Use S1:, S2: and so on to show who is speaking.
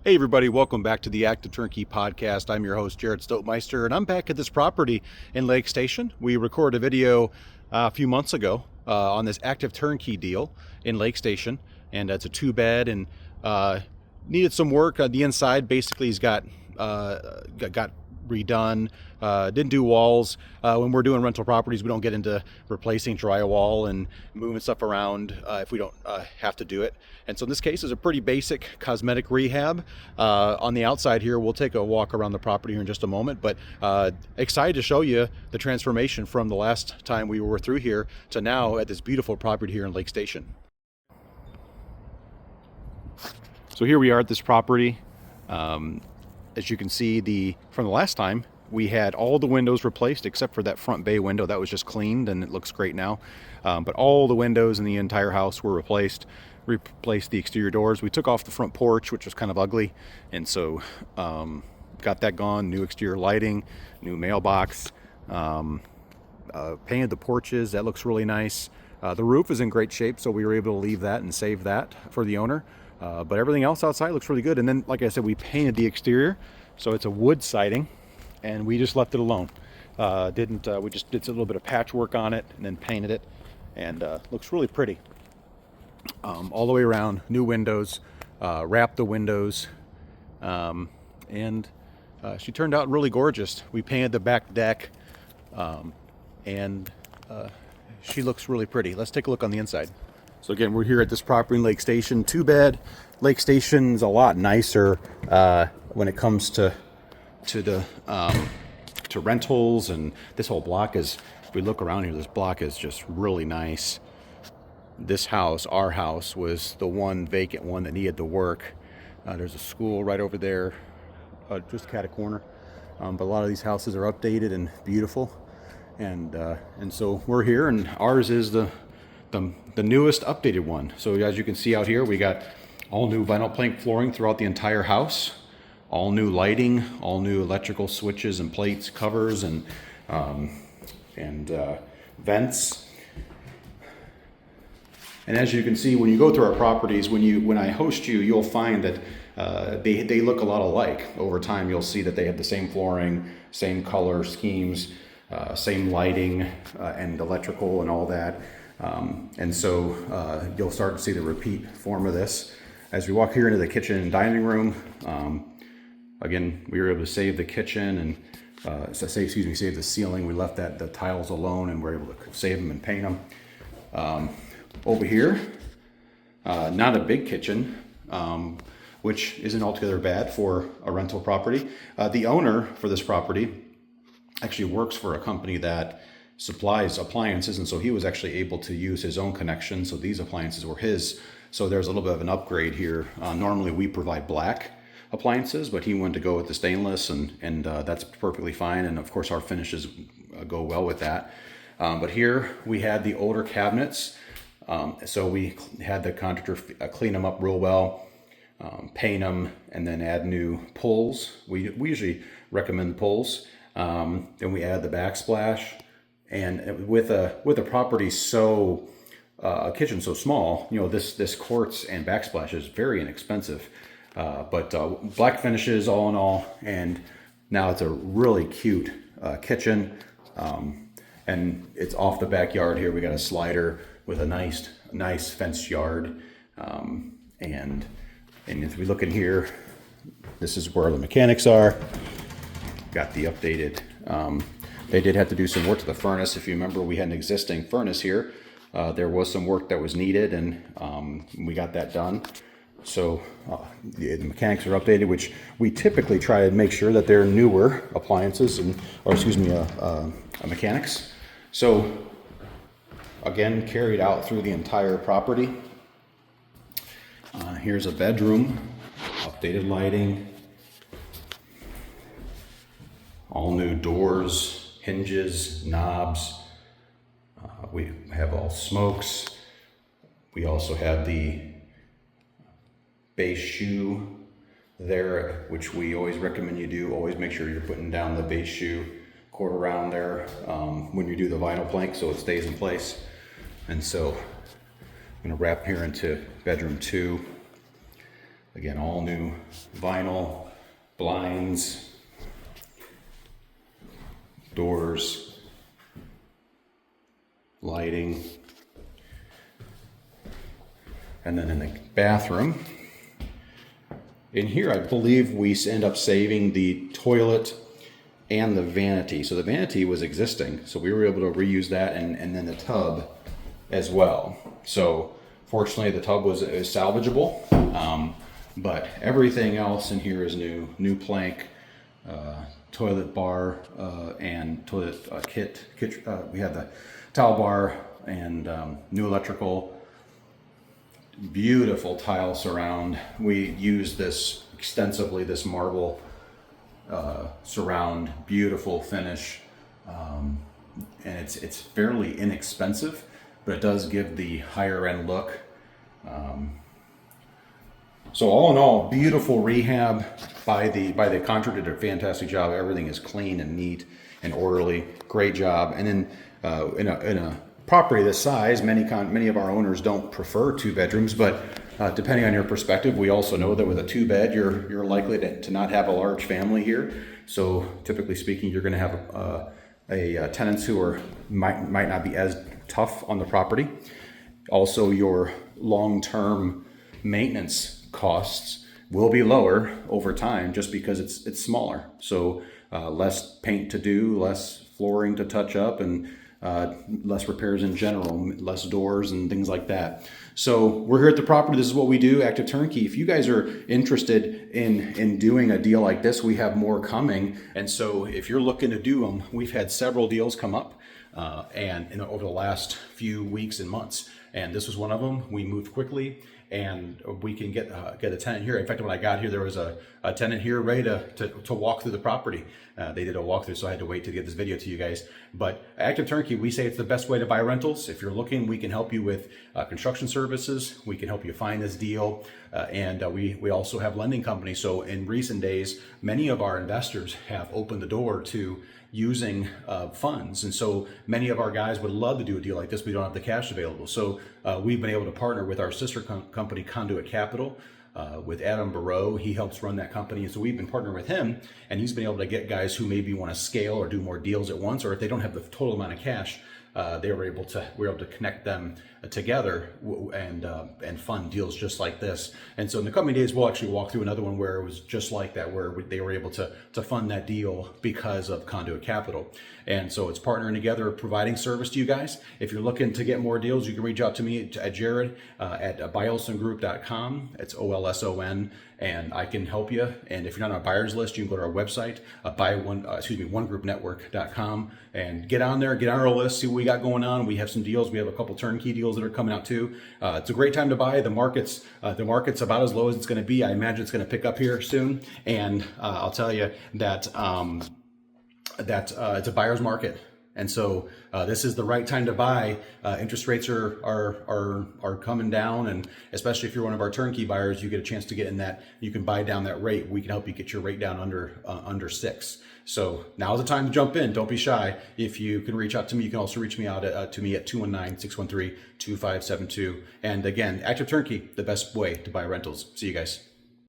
S1: Hey everybody, welcome back to the Active Turnkey Podcast. I'm your host, Jared Stoltmeister, and I'm back at this property in Lake Station. We recorded a video a few months ago on this Active Turnkey deal in Lake Station, and it's a 2-bed and needed some work on the inside. Basically, he's got redone, didn't do walls. When we're doing rental properties, we don't get into replacing drywall and moving stuff around if we don't have to do it. And so in this case, is a pretty basic cosmetic rehab. On the outside here, we'll take a walk around the property here in just a moment, but excited to show you the transformation from the last time we were through here to now at this beautiful property here in Lake Station. So here we are at this property. As you can see, from the last time, we had all the windows replaced except for that front bay window. That was just cleaned and it looks great now. But all the windows in the entire house were replaced. Replaced the exterior doors. We took off the front porch, which was kind of ugly, and so got that gone. New exterior lighting, new mailbox, painted the porches. That looks really nice. The roof is in great shape, so we were able to leave that and save that for the owner. But everything else outside looks really good. And then, like I said, we painted the exterior, so it's a wood siding, and we just left it alone. We just did a little bit of patchwork on it and then painted it, and looks really pretty. All the way around, new windows, wrapped the windows, and she turned out really gorgeous. We painted the back deck, and she looks really pretty. Let's take a look on the inside. So again, we're here at this property in Lake Station, 2-bed. Lake Station's a lot nicer when it comes to rentals, and this whole block is, if we look around here, this block is just really nice. This house, our house, was the one vacant one that needed the work. There's a school right over there, just cat a corner. But a lot of these houses are updated and beautiful, and so we're here, and ours is the newest updated one. So as you can see out here, we got all new vinyl plank flooring throughout the entire house, all new lighting, all new electrical switches and plates, covers, and vents. And as you can see, when you go through our properties, when I host you, you'll find that they look a lot alike. Over time, you'll see that they have the same flooring, same color schemes, same lighting, and electrical and all that. And so you'll start to see the repeat form of this. As we walk here into the kitchen and dining room, again, we were able to save the kitchen and save the ceiling. We left the tiles alone, and we're able to save them and paint them. Over here, not a big kitchen, which isn't altogether bad for a rental property. The owner for this property actually works for a company that supplies appliances, and so he was actually able to use his own connection, so these appliances were his. So there's a little bit of an upgrade here. Normally we provide black appliances, but he wanted to go with the stainless, and that's perfectly fine, and of course our finishes go well with that. But here we had the older cabinets, so we had the contractor clean them up real well, paint them, and then add new pulls. We usually recommend pulls. Then we add the backsplash. And with a property a kitchen so small, this quartz and backsplash is very inexpensive. But black finishes all in all, and now it's a really cute kitchen. And it's off the backyard here. We got a slider with a nice fenced yard. And as we look in here, this is where the mechanics are. Got the updated. They did have to do some work to the furnace. If you remember, we had an existing furnace here. There was some work that was needed, and we got that done. So the mechanics are updated, which we typically try to make sure that they're newer appliances mechanics. So again, carried out through the entire property. Here's a bedroom, updated lighting, all new doors, hinges, knobs. We have all smokes. We also have the base shoe there, which we always recommend you do. Always make sure you're putting down the base shoe quarter round there when you do the vinyl plank, so it stays in place. And so I'm going to wrap here into bedroom 2. Again, all new vinyl, blinds, doors, lighting. And then in the bathroom, in here, I believe we end up saving the toilet and the vanity. So the vanity was existing, so we were able to reuse that, and then the tub as well. So fortunately, the tub was salvageable, but everything else in here is new. New plank, toilet bar, and toilet kit. We had the towel bar and new electrical. Beautiful tile surround. We used this extensively, this marble surround, beautiful finish, and it's fairly inexpensive, but it does give the higher end look. So all in all, beautiful rehab by the contractor. Did a fantastic job. Everything is clean and neat and orderly. Great job. And then in a property this size, many of our owners don't prefer 2 bedrooms, but depending on your perspective, we also know that with a 2-bed, you're likely to not have a large family here. So typically speaking, you're going to have tenants who might not be as tough on the property. Also, your long-term maintenance costs will be lower over time just because it's smaller. So less paint to do, less flooring to touch up, and less repairs in general, less doors and things like that. So we're here at the property. This is what we do, Active Turnkey. If you guys are interested in doing a deal like this, we have more coming. And so if you're looking to do them, we've had several deals come up over the last few weeks and months. And this was one of them. We moved quickly, and we can get a tenant here. In fact, when I got here, there was a tenant here ready to walk through the property. They did a walkthrough, so I had to wait to get this video to you guys. But Active Turnkey, we say it's the best way to buy rentals. If you're looking, we can help you with construction services. We can help you find this deal. And we also have lending companies. So in recent days, many of our investors have opened the door to using funds. And so many of our guys would love to do a deal like this. We don't have the cash available. So we've been able to partner with our sister company, Conduit Capital, with Adam Barreau. He helps run that company. And so we've been partnering with him, and he's been able to get guys who maybe want to scale or do more deals at once, or if they don't have the total amount of cash, we were able to connect them together and fund deals just like this. And so in the coming days, we'll actually walk through another one where it was just like that, where they were able to fund that deal because of Conduit Capital. And so it's partnering together, providing service to you guys. If you're looking to get more deals, you can reach out to me at Jared at byolsongroup.com. It's OLSON, and I can help you. And if you're not on a buyer's list, you can go to our website, onegroupnetwork.com, and get on there, get on our list, see what we got going on. We have some deals. We have a couple turnkey deals that are coming out too. It's a great time to buy. The market's about as low as it's going to be. I imagine it's going to pick up here soon. And I'll tell you that it's a buyer's market. And so this is the right time to buy. Interest rates are coming down, and especially if you're one of our turnkey buyers, you get a chance to get in that. You can buy down that rate. We can help you get your rate down under 6. So now's the time to jump in. Don't be shy. If you can reach out to me, you can also reach me out at 219-613-2572. And again, Active Turnkey, the best way to buy rentals. See you guys.